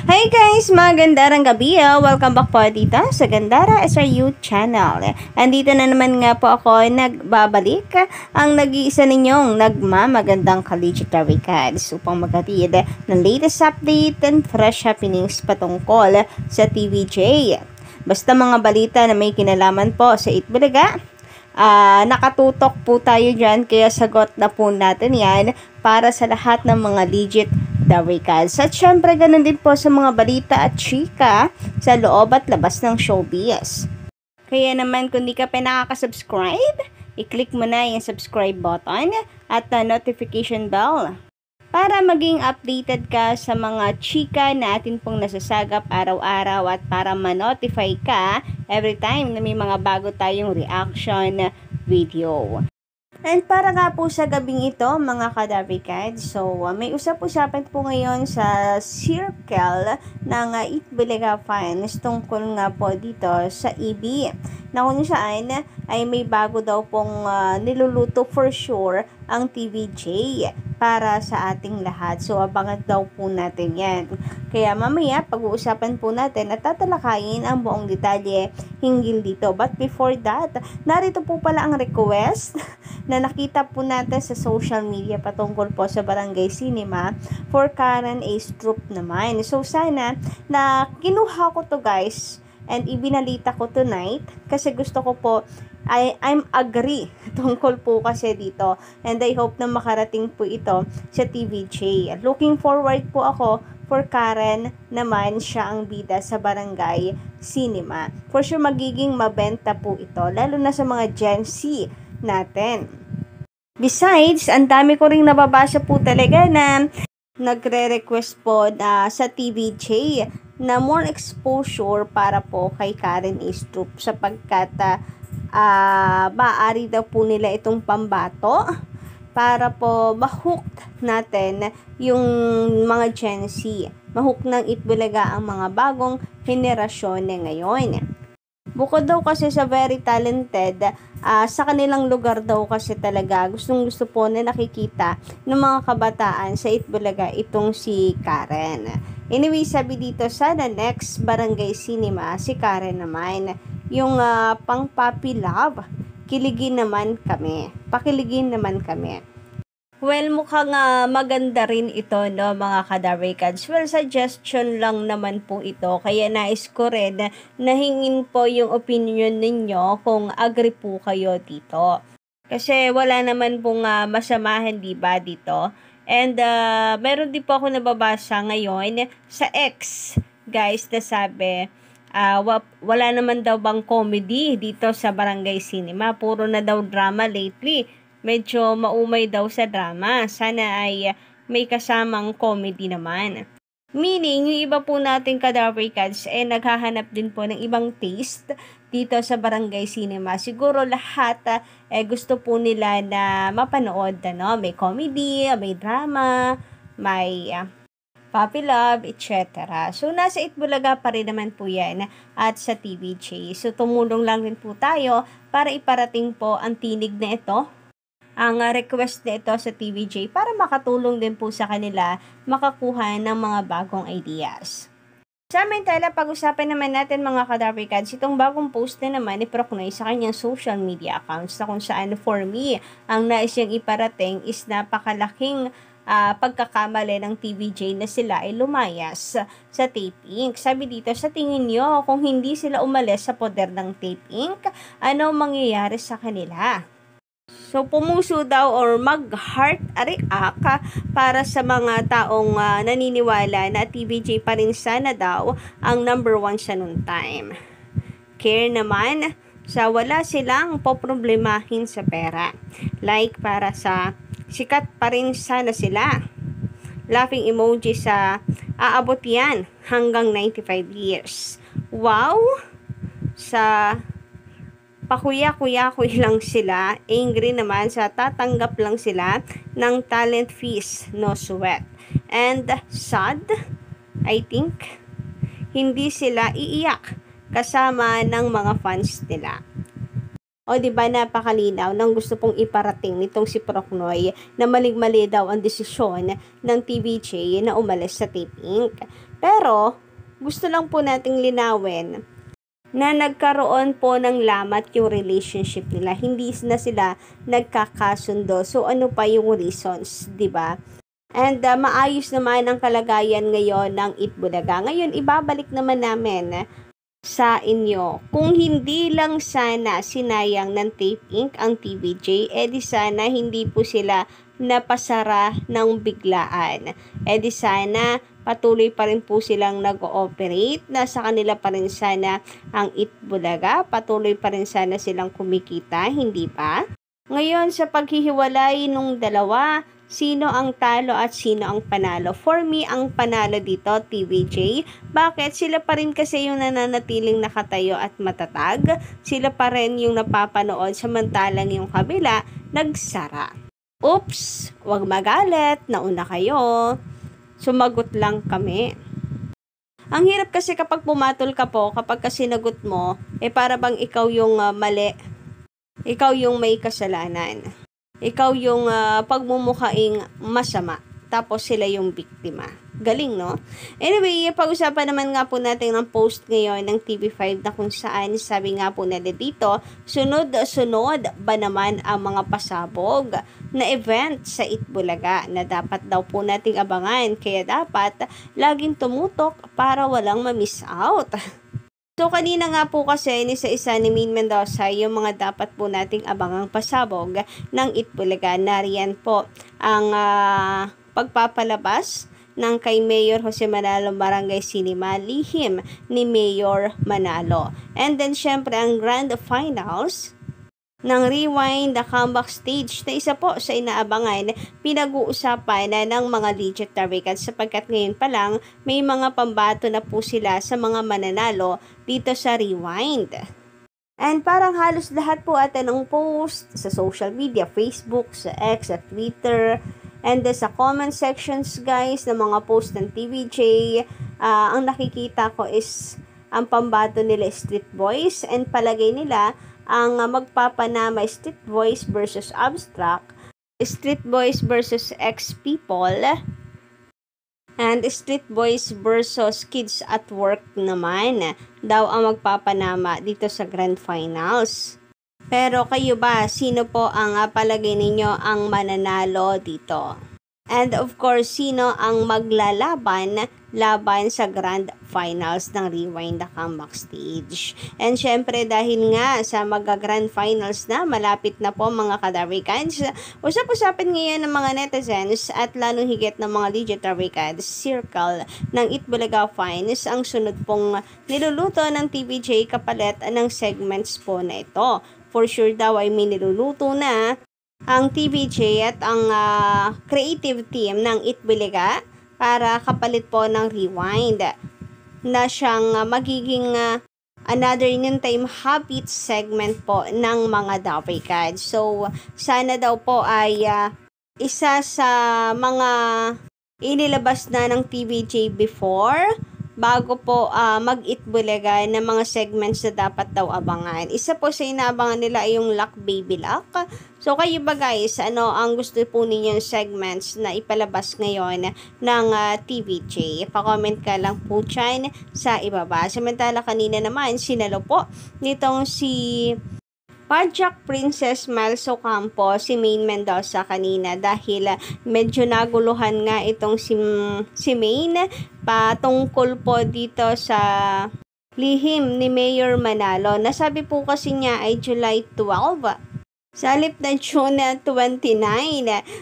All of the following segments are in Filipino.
Hi guys! Magandang gabi. Welcome back po dito sa Gandara SRU channel. Andito na naman nga po ako nagbabalik ang nag-iisa ninyong nagmamagandang collegiate recads upang maghatid ng latest update and fresh happenings patungkol sa TVJ. Basta mga balita na may kinalaman po sa Itbulaga, nakatutok po tayo dyan, kaya sagot na po natin yan para sa lahat ng mga legit the recads. At syempre, ganun din po sa mga balita at chika sa loob at labas ng showbiz. Kaya naman, kung di ka pa nakaka-subscribe, i-click mo na yung subscribe button at notification bell para maging updated ka sa mga chika natin pong nasasagap araw-araw at para ma-notify ka every time na may mga bago tayong reaction video. And para nga po sa gabing ito, mga ka-Davicads, so may usap-usapan po ngayon sa circle ng Itbulaga fans tungkol nga po dito sa EB. Na kung saan ay may bago daw pong niluluto for sure ang TVJ para sa ating lahat. So abangan daw po natin yan. Kaya mamaya pag-uusapan po natin at tatalakayin ang buong detalye hinggil dito. But before that, narito po pala ang request na nakita po natin sa social media patungkol po sa Barangay Cinema for Karen A. Stroop naman. So sana na kinuha ko to guys and ibinalita ko tonight kasi gusto ko po I'm agree tungkol po kasi dito and I hope na makarating po ito sa TVJ. Looking forward po ako for Karen naman siya ang bida sa Barangay Cinema. For sure magiging mabenta po ito lalo na sa mga Gen Z natin. Besides, ang dami ko ring nababasa po talaga na nagre-request po sa TVJ na more exposure para po kay Karen A. Stroop sapagkat maaari daw po nila itong pambato para po mahook natin yung mga Gen Z. Mahook ng Itbulaga ang mga bagong henerasyon na ngayon. Bukod daw kasi sa very talented, sa kanilang lugar daw kasi talaga gustong-gusto po na nakikita ng mga kabataan sa Itbulaga itong si Karen. Anyway, sabi dito sana next Barangay Cinema si Karen naman yung pang puppy love. Kiligin naman kami. Pakiligin naman kami. Well, mukhang maganda rin ito, no, mga ka-Davicads. Well, suggestion lang naman po ito. Kaya nais ko rin na hingin po yung opinion ninyo kung agree po kayo dito. Kasi wala naman pong masamahan, diba, dito. And meron din po ako nababasa ngayon sa X, guys, na sabi, wala naman daw bang comedy dito sa Barangay Cinema. Puro na daw drama lately. Medyo maumay daw sa drama. Sana ay may kasamang comedy naman. Meaning, yung iba po nating ka-Davicads naghahanap din po ng ibang taste dito sa Barangay Cinema. Siguro lahat gusto po nila na mapanood. May comedy, may drama, may puppy love, etc. So, nasa Itbulaga pa rin naman po yan at sa TVJ. So, tumulong lang rin po tayo para iparating po ang tinig na ito, ang request nito sa TVJ para makatulong din po sa kanila makakuha ng mga bagong ideas. Samantala, pag-usapan naman natin mga ka-Davicads, itong bagong post na naman ni Procnoy sa kanyang social media accounts na kung saan for me, ang nais niyang iparating is napakalaking pagkakamali ng TVJ na sila ay lumayas sa Tape Inc. Sabi dito, sa tingin nyo, kung hindi sila umalis sa poder ng Tape Inc., ano mangyayari sa kanila? So, pumuso daw or mag-heart react para sa mga taong naniniwala na TVJ pa rin sana daw ang number one sa noon time. Care naman sa wala silang poproblemahin sa pera. Like para sa sikat pa rin sana sila. Laughing emoji sa aabot yan hanggang 95 years. Wow! Sa pakuya-kuya-kuy lang sila, angry naman sa tatanggap lang sila ng talent fees, no sweat. And sad, I think, hindi sila iiyak kasama ng mga fans nila. O diba napakalinaw ng gusto pong iparating nitong si Procnoy na maling-mali daw ang desisyon ng TVJ na umalis sa Tape Inc. Pero, gusto lang po nating linawin na nagkaroon po ng lamat yung relationship nila. Hindi na sila nagkakasundo. So, ano pa yung reasons, di ba? And maayos naman ang kalagayan ngayon ng Itbulaga. Ngayon, ibabalik naman namin sa inyo. Kung hindi lang sana sinayang ng Tape Inc. ang TVJ, edi sana hindi po sila napasara ng biglaan. Edi sana patuloy pa rin po silang nag-ooperate, nasa kanila pa rin sana ang Itbulaga, patuloy pa rin sana silang kumikita, hindi ba? Ngayon, sa paghihiwalay nung dalawa, sino ang talo at sino ang panalo? For me, ang panalo dito, TVJ. Bakit? Sila pa rin kasi yung nananatiling nakatayo at matatag. Sila pa rin yung napapanood, samantalang yung kabila, nagsara. Oops! Wag magalit, nauna kayo. Sumagot lang kami. Ang hirap kasi kapag pumatol ka po, kapag sinagot mo, para bang ikaw yung mali. Ikaw yung may kasalanan. Ikaw yung pagmumukhaing masama. Tapos sila yung biktima. Galing, no? Anyway, pag-usapan naman nga po natin ng post ngayon ng TV5 na kung saan sabi nga po nila dito, sunod-sunod ba naman ang mga pasabog na event sa Itbulaga na dapat daw po nating abangan. Kaya dapat laging tumutok para walang ma-miss out. So, kanina nga po kasi isa-isa ni Maine Mendoza yung mga dapat po nating abangang pasabog ng Itbulaga. Nariyan po ang pagpapalabas ng kay Mayor Jose Manalo Barangay Cinema, lihim ni Mayor Manalo. And then, syempre, ang grand finals ng Rewind the Comeback Stage na isa po sa inaabangan, pinag-uusapan na ng mga legendary cats sapagkat ngayon pa lang may mga pambato na po sila sa mga mananalo dito sa Rewind. And parang halos lahat po ata ng post sa social media, Facebook, sa X, at Twitter, and sa comment sections guys ng mga post ng TVJ, ang nakikita ko is ang pambato nila Street Boys, and palagay nila ang magpapanama Street Boys versus Abstract, Street Boys versus X-People, and Street Boys versus Kids at Work naman daw ang magpapanama dito sa Grand Finals. Pero kayo ba, sino po ang palagay ninyo ang mananalo dito? And of course, sino ang maglalaban sa Grand Finals ng Rewind the Comeback Stage? And syempre, dahil nga sa mag-Grand Finals na, malapit na po mga kadarikans, usap-usapin ngayon ng mga netizens at lalong higit ng mga legendary cats circle ng Itbulaga Finals ang sunod pong niluluto ng TVJ kapalit ng segments po na ito. For sure daw ay may niluluto na ang TVJ at ang creative team ng Itbulaga para kapalit po ng Rewind na siyang magiging another noontime habit segment po ng mga Dapper Cats. So, sana daw po ay isa sa mga inilabas na ng TVJ before bago po mag-Itbulaga ng mga segments na dapat daw abangan. Isa po sa inaabangan nila ay yung Luck Baby Luck. So kayo ba guys, ano ang gusto po ninyong segments na ipalabas ngayon ng TVJ? Pa-comment ka lang po dyan sa ibaba. Samantala kanina naman, sinalo po nitong si Pajak Princess Miles Ocampo, si Maine Mendoza kanina dahil medyo naguluhan nga itong si Maine patungkol po dito sa lihim ni Mayor Manalo. Nasabi po kasi niya ay July 12. Sa halip na June 29.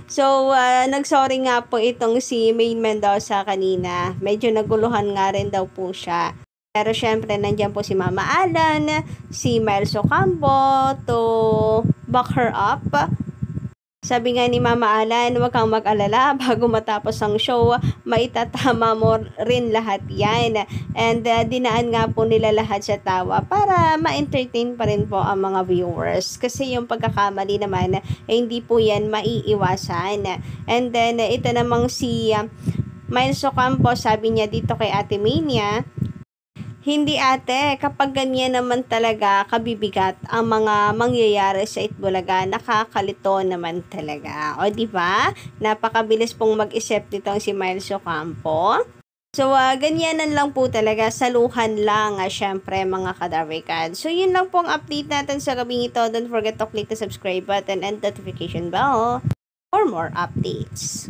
So, nagsorry nga po itong si Maine Mendoza kanina. Medyo naguluhan nga rin daw po siya. Pero syempre, nandiyan po si Mama Alan, si Miles Ocampo to back her up. Sabi nga ni Mama Alan, huwag kang mag-alala bago matapos ang show, maitatama mo rin lahat yan. And dinaan nga po nila lahat sa tawa para ma-entertain pa rin po ang mga viewers. Kasi yung pagkakamali naman, hindi po yan maiiwasan. And then, ito namang si Miles Ocampo, sabi niya dito kay Ate Mania, hindi ate, kapag ganyan naman talaga kabibigat ang mga mangyayari sa Itbulaga, nakakalito naman talaga. O di ba? Napakabilis pong mag-isip nitong si Miles Ocampo. So, ganyanan lang po talaga, saluhan lang, syempre, mga kadarwikan. So, yun lang po ang update natin sa gabing ito. Don't forget to click the subscribe button and notification bell for more updates.